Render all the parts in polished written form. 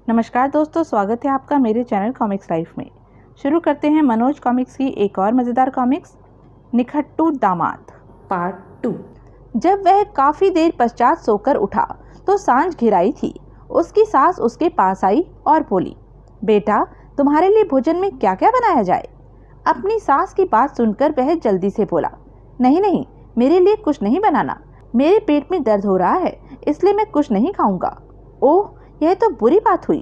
नमस्कार दोस्तों, स्वागत है आपका मेरे चैनल कॉमिक्स लाइफ में। शुरू करते हैं मनोज कॉमिक्स की एक और मज़ेदार कॉमिक्स, निखट्टू दामाद पार्ट 2। जब वह काफ़ी देर पश्चात सोकर उठा तो सांझ घिराई थी। उसकी सास उसके पास आई और बोली, बेटा तुम्हारे लिए भोजन में क्या क्या बनाया जाए। अपनी सास की बात सुनकर वह जल्दी से बोला, नहीं नहीं, मेरे लिए कुछ नहीं बनाना, मेरे पेट में दर्द हो रहा है, इसलिए मैं कुछ नहीं खाऊंगा। ओह, यह तो बुरी बात हुई,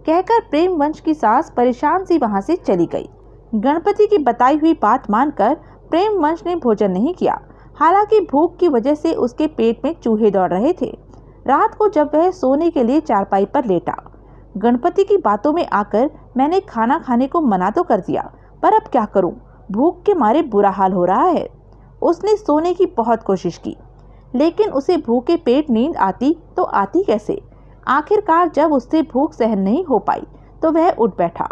कहकर प्रेम वंश की सास परेशान सी वहां से चली गई। गणपति की बताई हुई बात मानकर प्रेम वंश ने भोजन नहीं किया। हालांकि भूख की वजह से उसके पेट में चूहे दौड़ रहे थे। रात को जब वह सोने के लिए चारपाई पर लेटा, गणपति की बातों में आकर मैंने खाना खाने को मना तो कर दिया, पर अब क्या करूं, भूख के मारे बुरा हाल हो रहा है। उसने सोने की बहुत कोशिश की, लेकिन उसे भूखे पेट नींद आती तो आती कैसे। आखिरकार जब उससे भूख सहन नहीं हो पाई तो वह उठ बैठा।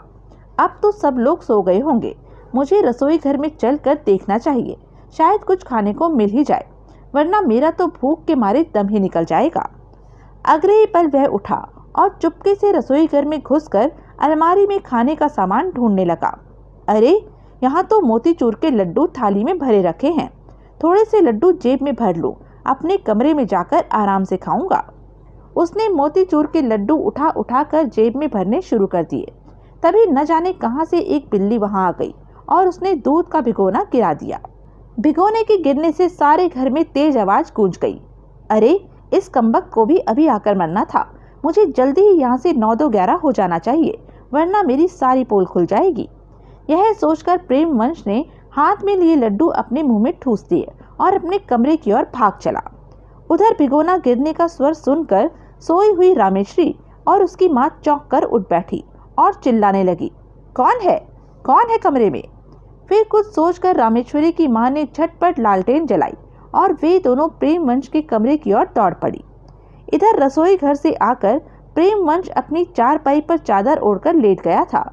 अब तो सब लोग सो गए होंगे, मुझे रसोई घर में चलकर देखना चाहिए, शायद कुछ खाने को मिल ही जाए, वरना मेरा तो भूख के मारे दम ही निकल जाएगा। अगले ही पल वह उठा और चुपके से रसोई घर में घुसकर अलमारी में खाने का सामान ढूंढने लगा। अरे, यहाँ तो मोतीचूर के लड्डू थाली में भरे रखे हैं, थोड़े से लड्डू जेब में भर लूं, अपने कमरे में जाकर आराम से खाऊंगा। उसने मोतीचूर के लड्डू उठा उठा कर जेब में भरने शुरू कर दिए। तभी न जाने कहां से एक बिल्ली वहां आ गई और उसने दूध का भिगोना गिरा दिया। भिगोने के गिरने से सारे घर में तेज आवाज गूंज गई। अरे, इस कमबख्त को भी अभी आकर मरना था, मुझे जल्दी ही यहाँ से 9-2-11 हो जाना चाहिए, वरना मेरी सारी पोल खुल जाएगी। यह सोचकर प्रेम वंश ने हाथ में लिए लड्डू अपने मुंह में ठूस दिए और अपने कमरे की ओर भाग चला। उधर भिगोना गिरने का स्वर सुनकर सोई हुई रामेश्वरी और उसकी माँ चौंक कर उठ बैठी और चिल्लाने लगी, कौन है कमरे में। फिर कुछ सोचकर रामेश्वरी की माँ ने झटपट लालटेन जलाई और वे दोनों प्रेम वंश के कमरे की ओर दौड़ पड़ी। इधर रसोई घर से आकर प्रेम वंश अपनी चारपाई पर चादर ओढ़कर लेट गया था।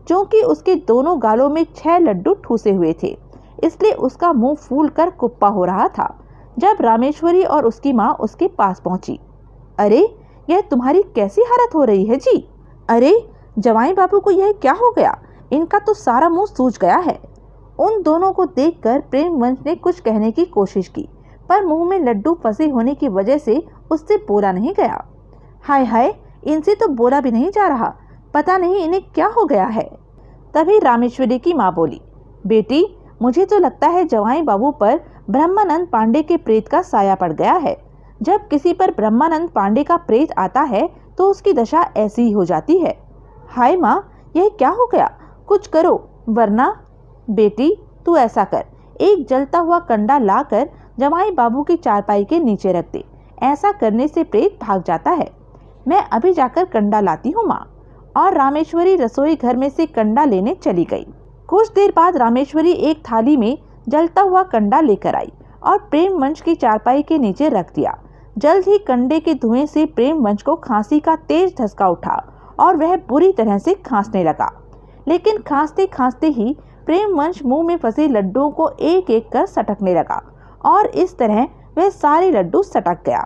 क्योंकि उसके दोनों गालों में 6 लड्डू ठूसे हुए थे, इसलिए उसका मुंह फूल कर कुप्पा हो रहा था। जब रामेश्वरी और उसकी माँ उसके पास पहुंची, अरे, यह तुम्हारी कैसी हालत हो रही है जी। अरे, जवाई बाबू को यह क्या हो गया, इनका तो सारा मुंह सूज गया है। उन दोनों को देखकर प्रेम वंश ने कुछ कहने की कोशिश की, पर मुंह में लड्डू फंसे होने की वजह से उससे बोला नहीं गया। हाय हाय, इनसे तो बोला भी नहीं जा रहा, पता नहीं इन्हें क्या हो गया है। तभी रामेश्वरी की माँ बोली, बेटी मुझे तो लगता है जवाई बाबू पर ब्रह्मानंद पांडे के प्रेत का साया पड़ गया है। जब किसी पर ब्रह्मानंद पांडे का प्रेत आता है तो उसकी दशा ऐसी ही हो जाती है। हाय माँ, यह क्या हो गया, कुछ करो, वरना। बेटी तू ऐसा कर, एक जलता हुआ कंडा लाकर जमाई बाबू की चारपाई के नीचे रख दे, ऐसा करने से प्रेत भाग जाता है। मैं अभी जाकर कंडा लाती हूँ माँ। और रामेश्वरी रसोई घर में से कंडा लेने चली गई। कुछ देर बाद रामेश्वरी एक थाली में जलता हुआ कंडा लेकर आई और प्रेम वंश की चारपाई के नीचे रख दिया। जल्द ही कंडे के धुएं से प्रेम वंश को खांसी का तेज धसका उठा और वह बुरी तरह से खांसने लगा। लेकिन खांसते खांसते ही प्रेम वंश मुंह में फंसे लड्डुओं को एक एक कर सटकने लगा और इस तरह वह सारे लड्डू सटक गया।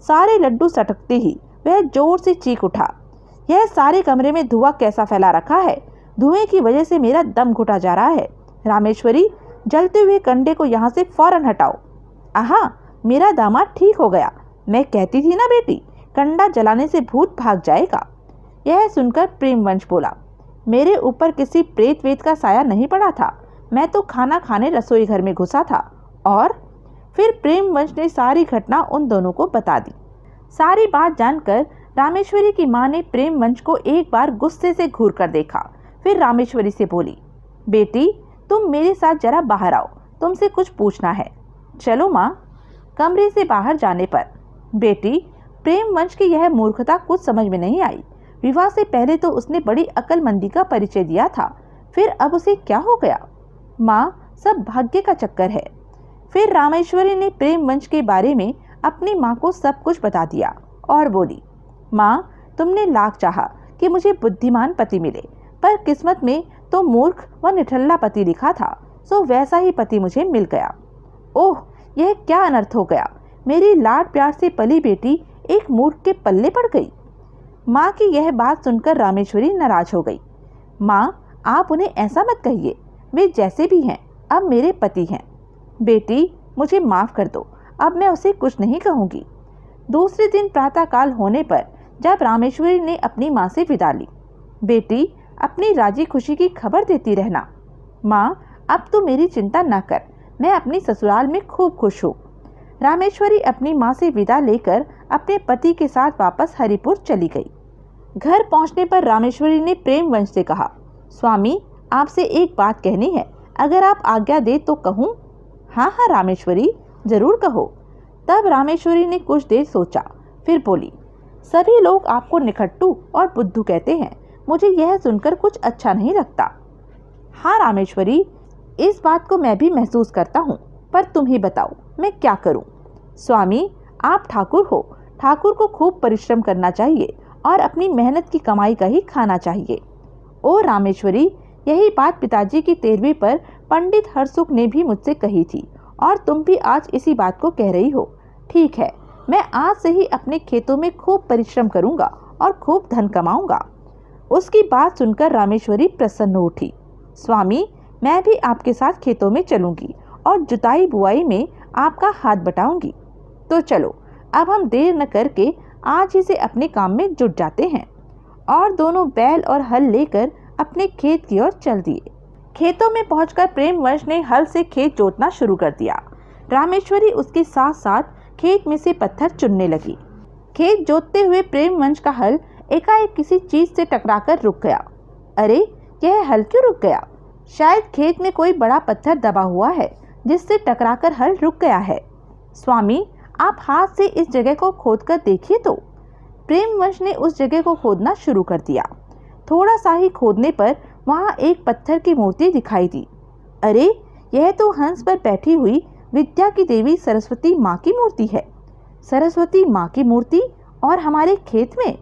सारे लड्डू सटकते ही वह जोर से चीख उठा, यह सारे कमरे में धुआं कैसा फैला रखा है, धुएं की वजह से मेरा दम घुटा जा रहा है। रामेश्वरी, जलते हुए कंडे को यहाँ से फौरन हटाओ। आहा, मेरा दामाद ठीक हो गया, मैं कहती थी ना बेटी, कंडा जलाने से भूत भाग जाएगा। यह सुनकर प्रेम वंश बोला, मेरे ऊपर किसी प्रेत वेत का साया नहीं पड़ा था, मैं तो खाना खाने रसोई घर में घुसा था। और फिर प्रेम वंश ने सारी घटना उन दोनों को बता दी। सारी बात जानकर रामेश्वरी की माँ ने प्रेम वंश को एक बार गुस्से से घूर कर देखा। फिर रामेश्वरी से बोली, बेटी तुम मेरे साथ जरा बाहर आओ, तुमसे कुछ पूछना है। चलो माँ। कमरे से बाहर जाने पर, बेटी प्रेम वंश की यह मूर्खता कुछ समझ में नहीं आई। विवाह से पहले तो उसने बड़ी अक्लमंदी का परिचय दिया था, फिर अब उसे क्या हो गया। माँ, सब भाग्य का चक्कर है। फिर रामेश्वरी ने प्रेम वंश के बारे में अपनी माँ को सब कुछ बता दिया और बोली, माँ तुमने लाख चाहा कि मुझे बुद्धिमान पति मिले, पर किस्मत में तो मूर्ख व निठल्ला पति लिखा था, सो वैसा ही पति मुझे मिल गया। ओह, यह क्या अनर्थ हो गया, मेरी लाड प्यार से पली बेटी एक मूर्ख के पल्ले पड़ गई। माँ की यह बात सुनकर रामेश्वरी नाराज हो गई। माँ, आप उन्हें ऐसा मत कहिए, वे जैसे भी हैं अब मेरे पति हैं। बेटी, मुझे माफ़ कर दो, अब मैं उसे कुछ नहीं कहूँगी। दूसरे दिन प्रातःकाल होने पर जब रामेश्वरी ने अपनी माँ से विदा ली, बेटी, अपनी राजी खुशी की खबर देती रहना। माँ, अब तो मेरी चिंता न कर, मैं अपनी ससुराल में खूब खुश हूँ। रामेश्वरी अपनी माँ से विदा लेकर अपने पति के साथ वापस हरिपुर चली गई। घर पहुँचने पर रामेश्वरी ने प्रेमवंश से कहा, स्वामी, आपसे एक बात कहनी है, अगर आप आज्ञा दे तो कहूँ? हाँ हाँ रामेश्वरी, जरूर कहो। तब रामेश्वरी ने कुछ देर सोचा, फिर बोली, सभी लोग आपको निखट्टू और बुद्धू कहते हैं, मुझे यह सुनकर कुछ अच्छा नहीं लगता। हाँ रामेश्वरी, इस बात को मैं भी महसूस करता हूँ, पर तुम ही बताओ मैं क्या करूँ। स्वामी, आप ठाकुर हो, ठाकुर को खूब परिश्रम करना चाहिए और अपनी मेहनत की कमाई का ही खाना चाहिए। ओ रामेश्वरी, यही बात पिताजी की 13वीं पर पंडित हरसुख ने भी मुझसे कही थी और तुम भी आज इसी बात को कह रही हो। ठीक है, मैं आज से ही अपने खेतों में खूब परिश्रम करूंगा और खूब धन कमाऊंगा। उसकी बात सुनकर रामेश्वरी प्रसन्न उठी। स्वामी, मैं भी आपके साथ खेतों में चलूंगी और जुताई बुआई में आपका हाथ बटाऊंगी। तो चलो, अब हम देर न करके आज ही से अपने काम में जुट जाते हैं। और दोनों बैल और हल लेकर अपने खेत की ओर चल दिए। खेतों में पहुंचकर प्रेमवंश ने हल से खेत जोतना शुरू कर दिया। रामेश्वरी उसके साथ साथ खेत में से पत्थर चुनने लगी। खेत जोतते हुए प्रेमवंश का हल एकाएक किसी चीज से टकराकर रुक गया। अरे, यह हल क्यों रुक गया? शायद खेत में कोई बड़ा पत्थर दबा हुआ है जिससे टकराकर हल रुक गया है। स्वामी, आप हाथ से इस जगह को खोदकर देखिए तो। प्रेमवंश ने उस जगह को खोदना शुरू कर दिया। थोड़ा सा ही खोदने पर वहां एक पत्थर की मूर्ति दिखाई दी। अरे, यह तो हंस पर बैठी हुई विद्या की देवी सरस्वती माँ की मूर्ति है। सरस्वती माँ की मूर्ति और हमारे खेत में?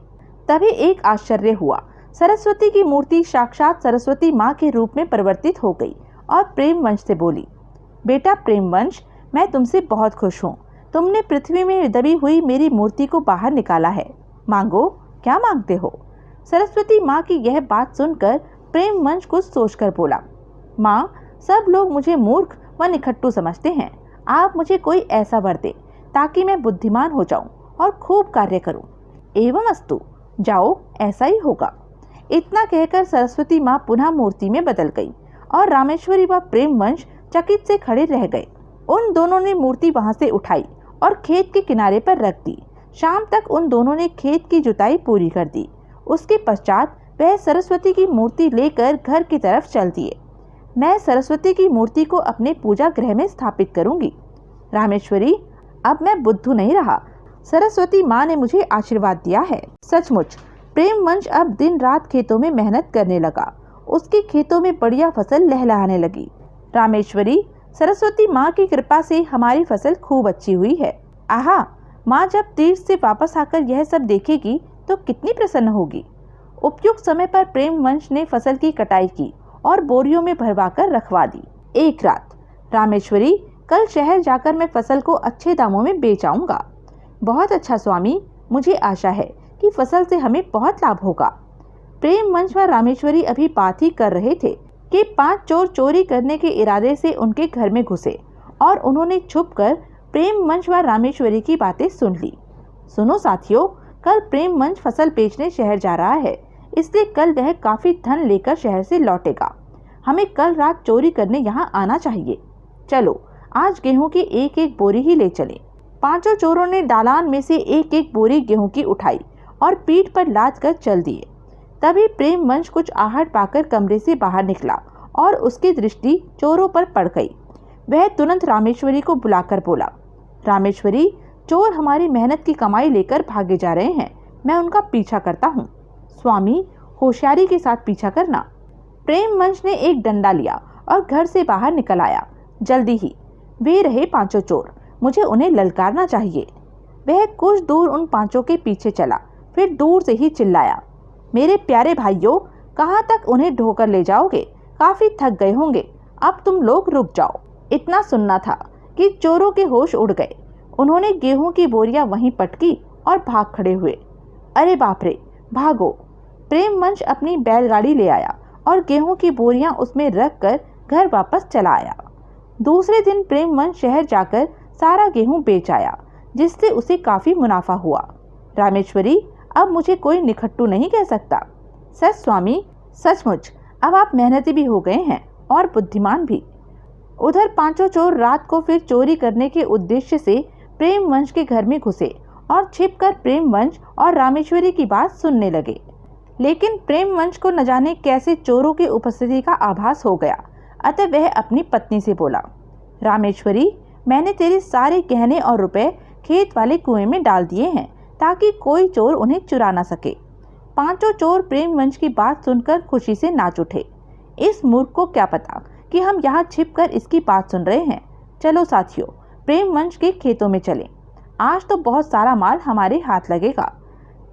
तभी एक आश्चर्य हुआ। सरस्वती की मूर्ति साक्षात सरस्वती माँ के रूप में परिवर्तित हो गई और प्रेमवंश से बोली, बेटा प्रेमवंश, मैं तुमसे बहुत खुश हूँ। तुमने पृथ्वी में दबी हुई मेरी मूर्ति को बाहर निकाला है। मांगो, क्या मांगते हो? सरस्वती माँ की यह बात सुनकर प्रेमवंश कुछ सोचकर बोला, माँ, सब लोग मुझे मूर्ख व निखट्टू समझते हैं। आप मुझे कोई ऐसा वर दे ताकि मैं बुद्धिमान हो जाऊं और खूब कार्य करूं। एवं अस्तु, जाओ, ऐसा ही होगा। इतना कहकर सरस्वती माँ पुनः मूर्ति में बदल गई और रामेश्वरी व प्रेमवंश चकित से खड़े रह गए। उन दोनों ने मूर्ति वहां से उठाई और खेत के किनारे पर रख दी। शाम तक उन दोनों ने खेत की जुताई पूरी कर दी। उसके पश्चात वह सरस्वती की मूर्ति लेकर घर की तरफ चल दिए। मैं सरस्वती की मूर्ति को अपने पूजा गृह में स्थापित करूंगी। रामेश्वरी, अब मैं बुद्धू नहीं रहा। सरस्वती माँ ने मुझे आशीर्वाद दिया है। सचमुच प्रेमवंश अब दिन रात खेतों में मेहनत करने लगा। उसके खेतों में बढ़िया फसल लहलहाने लगी। रामेश्वरी, सरस्वती माँ की कृपा से हमारी फसल खूब अच्छी हुई है। आहा, माँ जब तीर्थ से वापस आकर यह सब देखेगी तो कितनी प्रसन्न होगी। उपयुक्त समय पर प्रेमवंश ने फसल की कटाई की और बोरियों में भरवाकर रखवा दी। एक रात, रामेश्वरी, कल शहर जाकर मैं फसल को अच्छे दामों में बेच आऊंगा। बहुत अच्छा स्वामी, मुझे आशा है कि फसल से हमें बहुत लाभ होगा। प्रेमवंश व रामेश्वरी अभी बात ही कर रहे थे कि 5 चोर चोरी करने के इरादे से उनके घर में घुसे और उन्होंने छुपकर प्रेमवंश व रामेश्वरी की बातें सुन ली। सुनो साथियों, कल प्रेमवंश फसल बेचने शहर जा रहा है, इसलिए कल वह काफी धन लेकर शहर से लौटेगा। हमें कल रात चोरी करने यहाँ आना चाहिए। चलो, आज गेहूं की एक एक बोरी ही ले चलें। 5 चोरों ने दालान में से एक एक बोरी गेहूं की उठाई और पीठ पर लाद कर चल दिए। तभी प्रेमवंश कुछ आहट पाकर कमरे से बाहर निकला और उसकी दृष्टि चोरों पर पड़ गई। वह तुरंत रामेश्वरी को बुलाकर बोला, रामेश्वरी, चोर हमारी मेहनत की कमाई लेकर भागे जा रहे हैं। मैं उनका पीछा करता हूँ। स्वामी, होशियारी के साथ पीछा करना। प्रेमवंश ने एक डंडा लिया और घर से बाहर निकल आया। जल्दी ही वे रहे 5 चोर, मुझे उन्हें ललकारना चाहिए। वह कुछ दूर उन 5 के पीछे चला, फिर दूर से ही चिल्लाया, मेरे प्यारे भाइयों, कहाँ तक उन्हें ढोकर ले जाओगे? काफी थक गए होंगे, अब तुम लोग रुक जाओ। इतना सुनना था कि चोरों के होश उड़ गए। उन्होंने गेहूं की बोरियां वहीं पटकी और भाग खड़े हुए। अरे बाप रे, भागो। प्रेमवंश अपनी बैलगाड़ी ले आया और गेहूं की बोरियां उसमें रखकर घर वापस चला आया। दूसरे दिन प्रेमवंश शहर जाकर सारा गेहूं बेच आया, जिससे उसे काफी मुनाफा हुआ। रामेश्वरी, अब मुझे कोई निखट्टू नहीं कह सकता। सच स्वामी, सचमुच अब आप मेहनती भी हो गए हैं और बुद्धिमान भी। उधर पांचों चोर रात को फिर चोरी करने के उद्देश्य से प्रेमवंश के घर में घुसे और छिपकर प्रेमवंश और रामेश्वरी की बात सुनने लगे। लेकिन प्रेमवंश को न जाने कैसे चोरों की उपस्थिति का आभास हो गया, अतः वह अपनी पत्नी से बोला, रामेश्वरी, मैंने तेरे सारे गहने और रुपए खेत वाले कुएं में डाल दिए हैं ताकि कोई चोर उन्हें चुरा ना सके। पांचों चोर प्रेमवंश की बात सुनकर खुशी से नाच उठे। इस मूर्ख को क्या पता कि हम यहाँ छिपकर इसकी बात सुन रहे हैं। चलो साथियों, प्रेमवंश के खेतों में चलें। आज तो बहुत सारा माल हमारे हाथ लगेगा।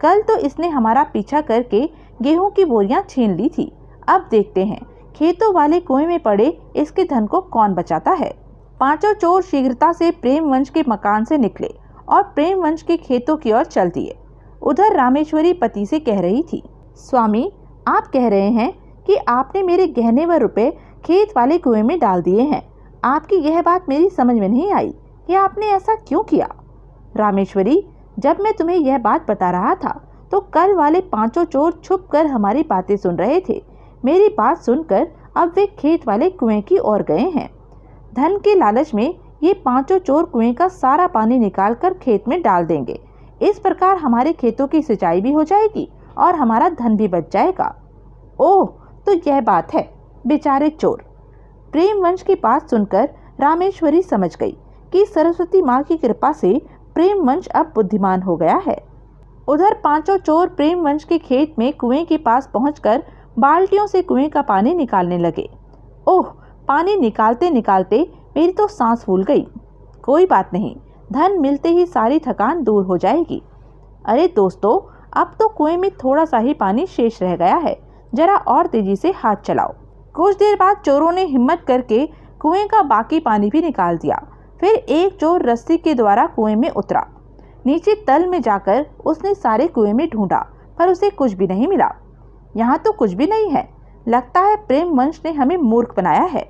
कल तो इसने हमारा पीछा करके गेहूं की बोरियां छीन ली थी। अब देखते हैं खेतों वाले कुएं में पड़े इसके धन को कौन बचाता है। पांचों चोर शीघ्रता से प्रेमवंश के मकान से निकले और प्रेमवंश के खेतों की ओर चल दिए। उधर रामेश्वरी पति से कह रही थी, स्वामी, आप कह रहे हैं कि आपने मेरे गहने व रुपए खेत वाले कुएं में डाल दिए हैं। आपकी यह बात मेरी समझ में नहीं आई कि आपने ऐसा क्यों किया। रामेश्वरी, जब मैं तुम्हें यह बात बता रहा था तो कल वाले पांचों चोर छुपकर हमारी बातें सुन रहे थे। मेरी बात सुनकर अब वे खेत वाले कुएं की ओर गए हैं। धन के लालच में ये पांचों चोर कुएं का सारा पानी निकालकर खेत में डाल देंगे। इस प्रकार हमारे खेतों की सिंचाई भी हो जाएगी और हमारा धन भी बच जाएगा। ओह, तो यह बात है। बेचारे चोर। प्रेमवंश की बात सुनकर रामेश्वरी समझ गई कि सरस्वती माँ की कृपा से प्रेमवंश अब बुद्धिमान हो गया है। उधर पांचों चोर प्रेमवंश के खेत में कुएं के पास पहुंचकर बाल्टियों से कुएं का पानी निकालने लगे। ओह, पानी निकालते निकालते मेरी तो सांस फूल गई। कोई बात नहीं, धन मिलते ही सारी थकान दूर हो जाएगी। अरे दोस्तों, अब तो कुएं में थोड़ा सा ही पानी शेष रह गया है, जरा और तेजी से हाथ चलाओ। कुछ देर बाद चोरों ने हिम्मत करके कुएं का बाकी पानी भी निकाल दिया। फिर एक चोर रस्सी के द्वारा कुएं में उतरा। नीचे तल में जाकर उसने सारे कुएं में ढूंढा, पर उसे कुछ भी नहीं मिला। यहाँ तो कुछ भी नहीं है। लगता है प्रेमवंश ने हमें मूर्ख बनाया है।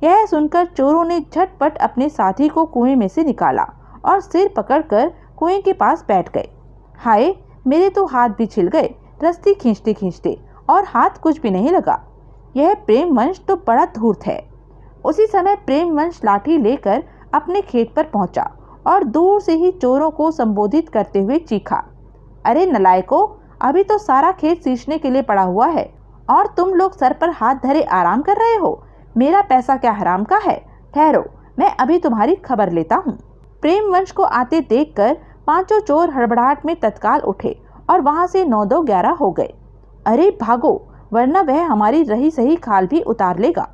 यह सुनकर चोरों ने झटपट अपने साथी को कुएं में से निकाला और सिर पकड़कर कुएं के पास बैठ गए। हाय, मेरे तो हाथ भी छिल गए रस्सी खींचते खींचते, और हाथ कुछ भी नहीं लगा। यह प्रेमवंश तो बड़ा धूर्त है। उसी समय प्रेमवंश लाठी लेकर अपने खेत पर पहुंचा और दूर से ही चोरों को संबोधित करते हुए चीखा, अरे नलायकों, अभी तो सारा खेत सींचने के लिए पड़ा हुआ है और तुम लोग सर पर हाथ धरे आराम कर रहे हो। मेरा पैसा क्या हराम का है? ठहरो, मैं अभी तुम्हारी खबर लेता हूँ। प्रेमवंश को आते देखकर पांचों चोर हड़बड़ाहट में तत्काल उठे और वहां से 9-2-11 हो गए। अरे भागो, वरना वह हमारी रही सही खाल भी उतार लेगा।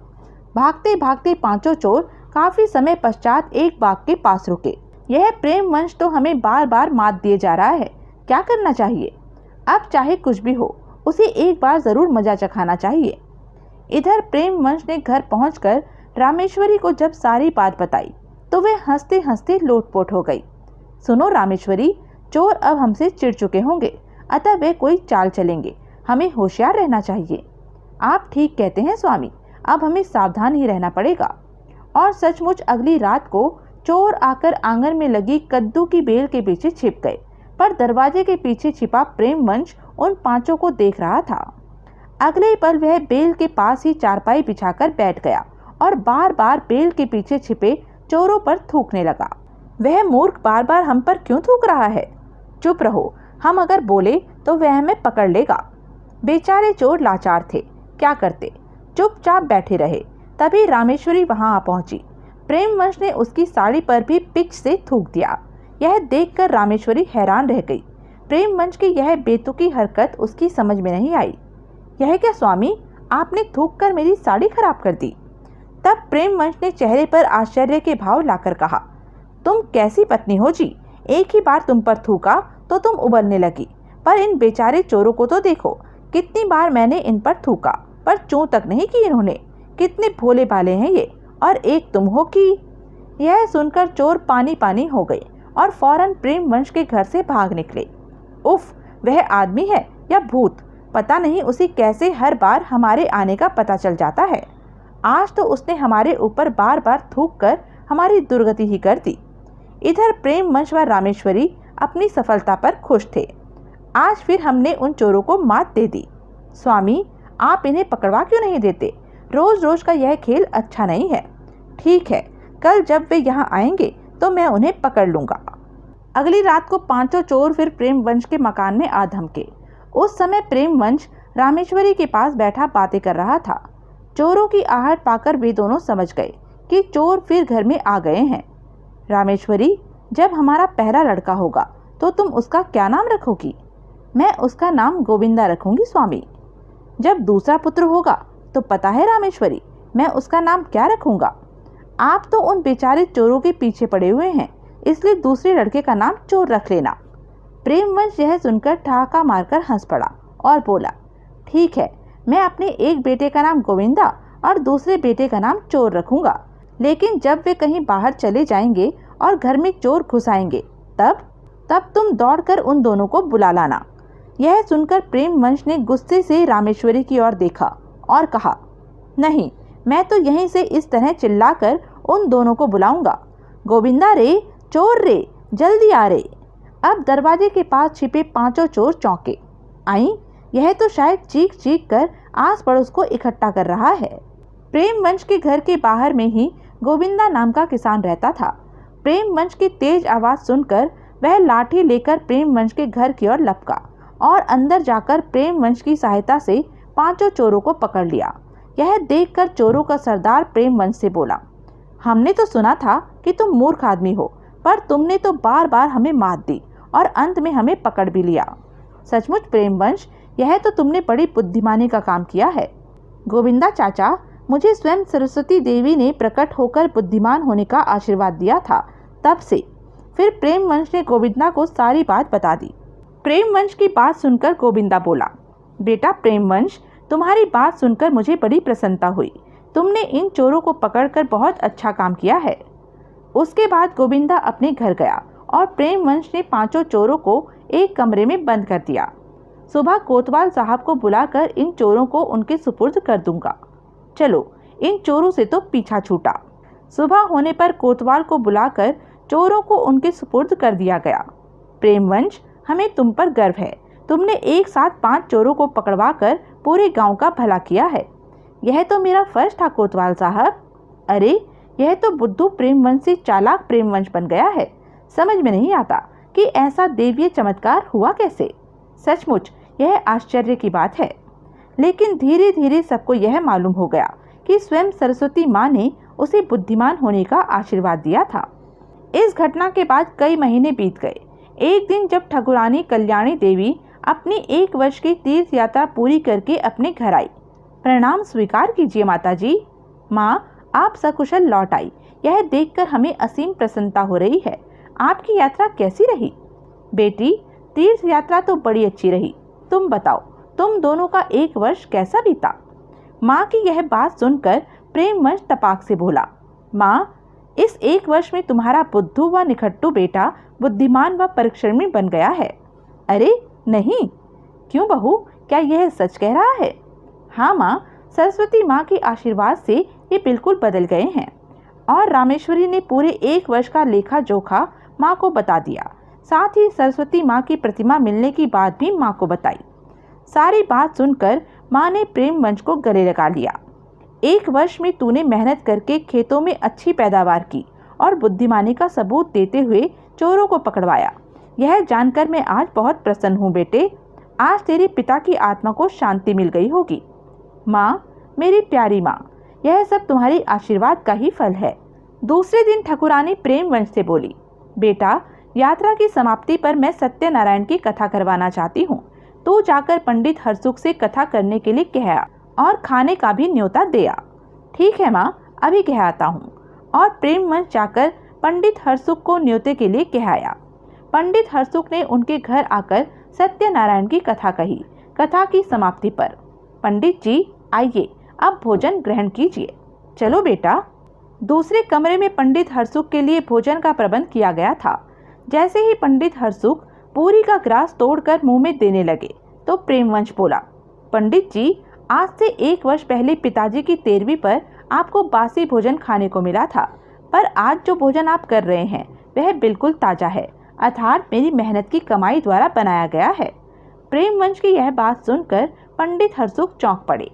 भागते भागते पांचों चोर काफी समय पश्चात एक बाग के पास रुके। यह प्रेमवंश तो हमें बार बार मात दिए जा रहा है। क्या करना चाहिए? अब चाहे कुछ भी हो, उसे एक बार जरूर मजा चखाना चाहिए। इधर प्रेमवंश ने घर पहुंचकर रामेश्वरी को जब सारी बात बताई तो वह हंसते हंसते लोटपोट हो गई। सुनो रामेश्वरी, चोर अब हमसे चिढ़ चुके होंगे, अतः वे कोई चाल चलेंगे। हमें होशियार रहना चाहिए। आप ठीक कहते हैं स्वामी, अब हमें सावधान ही रहना पड़ेगा। और सचमुच अगली रात को चोर आकर आंगन में लगी कद्दू की बेल के पीछे छिप गए, पर दरवाजे के पीछे छिपा प्रेमवंश उन पांचों को देख रहा था। अगले पल वह बेल के पास ही चारपाई बिछाकर बैठ गया और बार बार बेल के पीछे छिपे चोरों पर थूकने लगा। वह मूर्ख बार बार हम पर क्यों थूक रहा है? चुप रहो, हम अगर बोले तो वह हमें पकड़ लेगा। बेचारे चोर लाचार थे, क्या करते, चुपचाप बैठे रहे। तभी रामेश्वरी वहां आ पहुंची। प्रेमवंश ने उसकी साड़ी पर भी पिच से थूक दिया। यह देखकर रामेश्वरी हैरान रह गई। प्रेमवंश की यह बेतुकी हरकत उसकी समझ में नहीं आई। यह क्या स्वामी, आपने थूक कर मेरी साड़ी खराब कर दी। तब प्रेमवंश ने चेहरे पर आश्चर्य के भाव लाकर कहा, तुम कैसी पत्नी हो जी, एक ही बार तुम पर थूका तो तुम उबलने लगी, पर इन बेचारे चोरों को तो देखो, कितनी बार मैंने इन पर थूका पर चूं तक नहीं की इन्होंने। कितने भोले भाले हैं ये, और एक तुम हो कि। यह सुनकर चोर पानी पानी हो गए और फौरन प्रेमवंश के घर से भाग निकले। उफ, वह आदमी है या भूत, पता नहीं उसे कैसे हर बार हमारे आने का पता चल जाता है। आज तो उसने हमारे ऊपर बार बार थूक कर हमारी दुर्गति ही कर दी। इधर प्रेमवंश व रामेश्वरी अपनी सफलता पर खुश थे। आज फिर हमने उन चोरों को मात दे दी। स्वामी, आप इन्हें पकड़वा क्यों नहीं देते? रोज रोज का यह खेल अच्छा नहीं है। ठीक है, कल जब वे यहाँ आएंगे तो मैं उन्हें पकड़ लूंगा। अगली रात को पांचों चोर फिर प्रेमवंश के मकान में आ धमके। उस समय प्रेमवंश रामेश्वरी के पास बैठा बातें कर रहा था। चोरों की आहट पाकर वे दोनों समझ गए कि चोर फिर घर में आ गए हैं। रामेश्वरी, जब हमारा पहला लड़का होगा तो तुम उसका क्या नाम रखोगी? मैं उसका नाम गोविंदा रखूंगी स्वामी। जब दूसरा पुत्र होगा तो पता है रामेश्वरी, मैं उसका नाम क्या रखूंगा? आप तो उन बेचारे चोरों के पीछे पड़े हुए हैं, इसलिए दूसरे लड़के का नाम चोर रख लेना। प्रेमवंश यह सुनकर ठहाका मारकर हंस पड़ा और बोला, ठीक है, मैं अपने एक बेटे का नाम गोविंदा और दूसरे बेटे का नाम चोर रखूंगा, लेकिन जब वे कहीं बाहर चले जाएंगे और घर में चोर घुस आएंगे तब तुम दौड़कर उन दोनों को बुला लाना। यह सुनकर प्रेमवंश ने गुस्से से रामेश्वरी की ओर देखा और कहा, नहीं, मैं तो यहीं से इस तरह चिल्लाकर उन दोनों को बुलाऊंगा, गोविंदा रे, चोर रे, जल्दी आ रे। अब दरवाजे के पास छिपे पांचों चोर चौंके। आई, यह तो शायद चीख चीख कर आस पड़ोस को इकट्ठा कर रहा है। प्रेमवंश के घर के बाहर में ही गोविंदा नाम का किसान रहता था। प्रेमवंश की तेज आवाज सुनकर वह लाठी लेकर प्रेमवंश के घर की ओर लपका और अंदर जाकर प्रेमवंश की सहायता से पांचों चोरों को पकड़ लिया। यह देखकर चोरों का सरदार प्रेमवंश से बोला, हमने तो सुना था कि तुम मूर्ख आदमी हो, पर तुमने तो बार बार हमें मात दी और अंत में हमें पकड़ भी लिया। सचमुच प्रेमवंश, यह तो तुमने बड़ी बुद्धिमानी का काम किया है। गोविंदा चाचा, मुझे स्वयं सरस्वती देवी ने प्रकट होकर बुद्धिमान होने का आशीर्वाद दिया था। तब से फिर प्रेमवंश ने गोविंदा को सारी बात बता दी। प्रेमवंश की बात सुनकर गोविंदा बोला, बेटा प्रेमवंश, तुम्हारी बात सुनकर मुझे बड़ी प्रसन्नता हुई। तुमने इन चोरों को पकड़कर बहुत अच्छा काम किया है। उसके बाद गोविंदा अपने घर गया और प्रेमवंश ने पांचों चोरों को एक कमरे में बंद कर दिया। सुबह कोतवाल साहब को बुलाकर इन चोरों को उनके सुपुर्द कर दूंगा। चलो, इन चोरों से तो पीछा छूटा। सुबह होने पर कोतवाल को बुलाकर चोरों को उनके सुपुर्द कर दिया गया। प्रेमवंश, हमें तुम पर गर्व है। तुमने एक साथ 5 चोरों को पकड़वा कर पूरे गांव का भला किया है। यह तो मेरा फर्ज था कोतवाल साहब। अरे, यह तो बुद्धू प्रेमवंश से चालाक प्रेमवंश बन गया है। समझ में नहीं आता कि ऐसा देवीय चमत्कार हुआ कैसे। सचमुच यह आश्चर्य की बात है। लेकिन धीरे धीरे सबको यह मालूम हो गया कि स्वयं सरस्वती माँ ने उसे बुद्धिमान होने का आशीर्वाद दिया था। इस घटना के बाद कई महीने बीत गए। एक दिन जब ठाकुरानी कल्याणी देवी अपनी 1 वर्ष की तीर्थ यात्रा पूरी करके अपने घर आई। प्रणाम स्वीकार कीजिए माता जी। माँ, आप सकुशल लौट आई, यह देखकर हमें असीम प्रसन्नता हो रही है। आपकी यात्रा कैसी रही? बेटी, तीर्थ यात्रा तो बड़ी अच्छी रही। तुम बताओ, तुम दोनों का 1 वर्ष कैसा बीता? माँ की यह बात सुनकर प्रेमवंश तपाक से बोला, माँ, इस 1 वर्ष में तुम्हारा बुद्धू व निखट्टू बेटा बुद्धिमान व परिश्रमी बन गया है। अरे नहीं, क्यों बहू, क्या यह सच कह रहा है? हाँ माँ, सरस्वती माँ के आशीर्वाद से ये बिल्कुल बदल गए हैं। और रामेश्वरी ने पूरे 1 वर्ष का लेखा जोखा माँ को बता दिया। साथ ही सरस्वती माँ की प्रतिमा मिलने की बात भी माँ को बताई। सारी बात सुनकर माँ ने प्रेमवंश को गले लगा लिया। 1 वर्ष में तूने मेहनत करके खेतों में अच्छी पैदावार की और बुद्धिमानी का सबूत देते हुए चोरों को पकड़वाया। यह जानकर मैं आज बहुत प्रसन्न हूँ बेटे। आज तेरे पिता की आत्मा को शांति मिल गई होगी। माँ, मेरी प्यारी माँ, यह सब तुम्हारी आशीर्वाद का ही फल है। दूसरे दिन ठाकुरानी प्रेमवंश से बोली, बेटा, यात्रा की समाप्ति पर मैं सत्यनारायण की कथा करवाना चाहती हूँ। तू जाकर पंडित हरसुख से कथा करने के लिए कह आ और खाने का भी न्योता दे आ। ठीक है माँ, अभी कह आता हूँ। और प्रेमवंश जाकर पंडित हरसुख को न्योते के लिए कह आया। पंडित हरसुख ने उनके घर आकर सत्यनारायण की कथा कही। कथा की समाप्ति पर, पंडित जी आइए, अब भोजन ग्रहण कीजिए। चलो बेटा। दूसरे कमरे में पंडित हरसुख के लिए भोजन का प्रबंध किया गया था। जैसे ही पंडित हरसुख पूरी का ग्रास तोड़कर मुंह में देने लगे, तो प्रेमवंश बोला, पंडित जी, आज से 1 वर्ष पहले पिताजी की 13वीं पर आपको बासी भोजन खाने को मिला था, पर आज जो भोजन आप कर रहे हैं वह बिल्कुल ताज़ा है, अर्थात मेरी मेहनत की कमाई द्वारा बनाया गया है। प्रेमवंश की यह बात सुनकर पंडित हरसुख चौंक पड़े।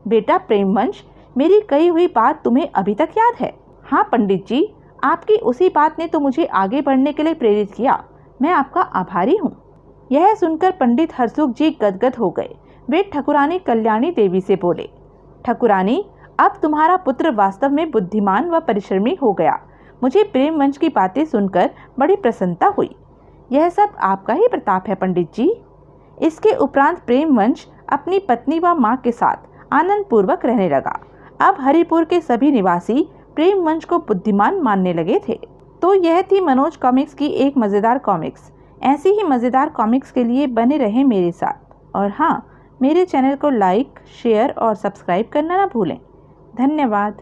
बेटा प्रेमवंश, मेरी कही हुई बात तुम्हें अभी तक याद है? हाँ पंडित जी, आपकी उसी बात ने तो मुझे आगे बढ़ने के लिए प्रेरित किया। मैं आपका आभारी हूँ। यह सुनकर पंडित हरसुख जी गदगद हो गए। वे ठाकुरानी कल्याणी देवी से बोले, ठाकुरानी, अब तुम्हारा पुत्र वास्तव में बुद्धिमान व परिश्रमी हो गया। मुझे प्रेमवंश की बातें सुनकर बड़ी प्रसन्नता हुई। यह सब आपका ही प्रताप है पंडित जी। इसके उपरांत प्रेमवंश अपनी पत्नी व माँ के साथ आनंद पूर्वक रहने लगा। अब हरिपुर के सभी निवासी प्रेमवंश को बुद्धिमान मानने लगे थे। तो यह थी मनोज कॉमिक्स की एक मज़ेदार कॉमिक्स। ऐसी ही मज़ेदार कॉमिक्स के लिए बने रहें मेरे साथ। और हाँ, मेरे चैनल को लाइक, शेयर और सब्सक्राइब करना ना भूलें। धन्यवाद।